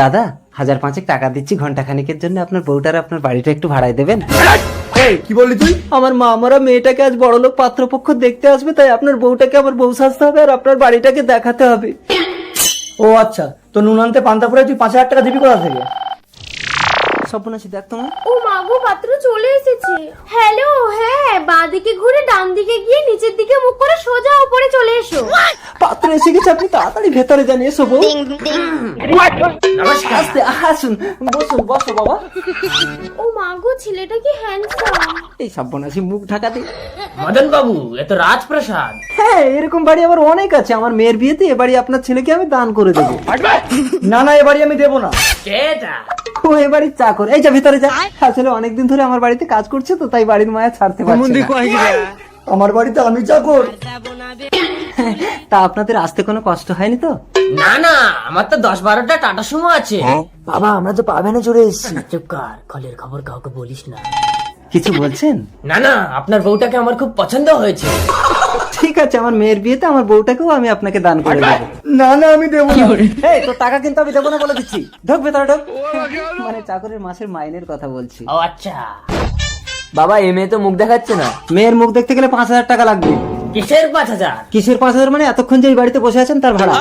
দাদা 1000 টাকা দিচ্ছি ঘন্টা খানিকের জন্য, আপনার বউটার আপনার বাড়িটা একটু ভাড়ায় দেবেন। এই কি বললি তুই? আমার মা মরা মেয়েটাকে আজ বড়লোক পাত্রপক্ষ দেখতে আসবে, তাই আপনার বউটাকে আমার বউ সাজতে হবে আর আপনার বাড়িটাকে দেখাতে হবে। ও আচ্ছা, তো নুন আনতে পান্তা পরে তুই 5000 টাকা দিবি কোথা থেকে? স্বপ্নাশী দেখ তোমার ও মাগো, পাত্র চলে এসেছে। হ্যালো, হ্যাঁ, বাঁ দিকে ঘুরে ডান দিকে গিয়ে নিচের দিকে মুখ করে সোজা উপরে চলে এসো। পাত্র এসে গেছে, আপনি তাড়াতাড়ি ভেতরে জানিয়ে এসো বউ। আস্তে আসুন, বসুন, বসো বাবা। ও মাগো, ছেলেটা কি হ্যান্ডসাম। এই সর্বনাশী মুখ ঢাকাতে। মদন বাবু, এ তো রাজপ্রাসাদ। হ্যাঁ, এরকম বাড়ি আবার অনেক আছে। আমার মেয়ের বিয়েতে এ বাড়ি আপনার ছেলেকে আমি দান করে দেবো। না না, এ বাড়ি আমি দেবো না। কেটা? ও এ বাড়ির চাকর। এই যা ভিতরে যা। আসলে অনেকদিন ধরে আমার বাড়িতে কাজ করছে তো, তাই বাড়ির মায়া ছাড়তে পারছে না। আমার বাড়িতে আমি চাকর? তা আপনাদের আসতে কোনো কষ্ট হয়নি তো? না না, আমার তো 10-12টা টাটা সুমো আছে। বাবা, আমরা তো পাবেনে চলে এসেছি। চুপ কর, কলের খবর কাউকে বলিস না। কিছু বলছেন? না না, আপনার বউটাকে আমার খুব পছন্দ হয়েছে। ঠিক আছে, আমার মেয়ের বিয়েতে আমার বউটাকেও আমি আপনাকে দান করে দেবো। না না, আমি দেবো না। এই তো টাকা কিন্তু আমি দেবো না বলে দিচ্ছি। ঢোক ভেতরে ঢোক। মানে চাকরের মাসের মাইনের কথা বলছি। ও আচ্ছা। বাবা, এ মেয়ে তো মুখ দেখাচ্ছে না। মেয়ের মুখ দেখতে গেলে 5000 টাকা লাগবে। কিসের 5000? কিসের 5000? মানে এতক্ষণ যে এই বাড়িতে বসে আছেন তার ভাড়া।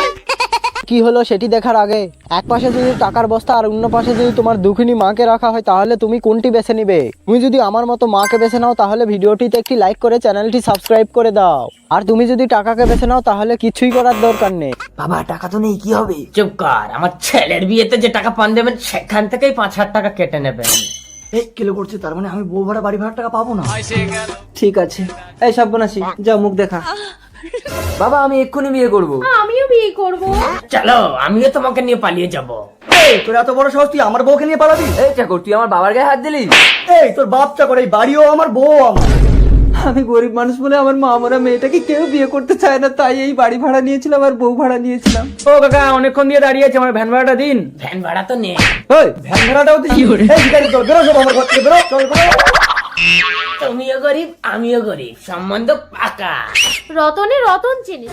কি হলো সেটি দেখার আগে এক পাশে যদি টাকার বস্তা আর অন্য পাশে যদি তোমার দুঃখিনী মাকে রাখা হয়, তাহলে তুমি কোনটি বেছে নিবে? তুমি যদি আমার মতো মাকে বেছে নাও, তাহলে ভিডিওটিতে একটি লাইক করে চ্যানেলটি সাবস্ক্রাইব করে দাও। আর তুমি যদি টাকাকে বেছে নাও, তাহলে কিছুই করার দরকার নেই। বাবা, টাকা তো নেই, কি হবে? চুপ কর, আমার ছেলের বিয়েতে যে টাকা পান দেবেন সেখান থেকেই 5000 টাকা কেটে নেবেন। এই কেলো করছে, তার মানে আমি বউ ভাড়া বাড়ি ভাড়া টাকা পাবো না? ঠিক আছে। এই সর্বনাশী, যাও মুখ দেখা। বাবা, আমি এক্ষুনি বিয়ে করব। আমিও বিয়ে করব। চলো, আমিও তোমাকে নিয়ে পালিয়ে যাব। এই, তোর এত বড় সাহস, তুই আমার বউকে নিয়ে পালাবি? এই চাকর, তুই আমার বাবার গায়ে হাত দিলি? এই, তোর বাপ চাকর, এই বাড়িও আমার, বউ আমার। আমি গরিব মানুষ বলে আমার মা মরা মেয়েটাকে কেউ বিয়ে করতে চায় না, তাই এই বাড়ি ভাড়া নিয়েছিলাম আর বউ ভাড়া নিয়েছিলাম। ও কাকা, অনেকক্ষণ দিয়ে দাঁড়িয়ে আছে, আমার ভ্যান ভাড়াটা দিন। ভ্যান ভাড়া তো নেই। এই, ভ্যান ভাড়াটাও দিচ্ছি। এই ভিখারি, চল বেরো, সব আমার ঘর থেকে বেরো, চল বেরো। তুমিও গরিব, আমিও গরিব, সম্বন্ধ পাকা। রতনে রতন চেনে।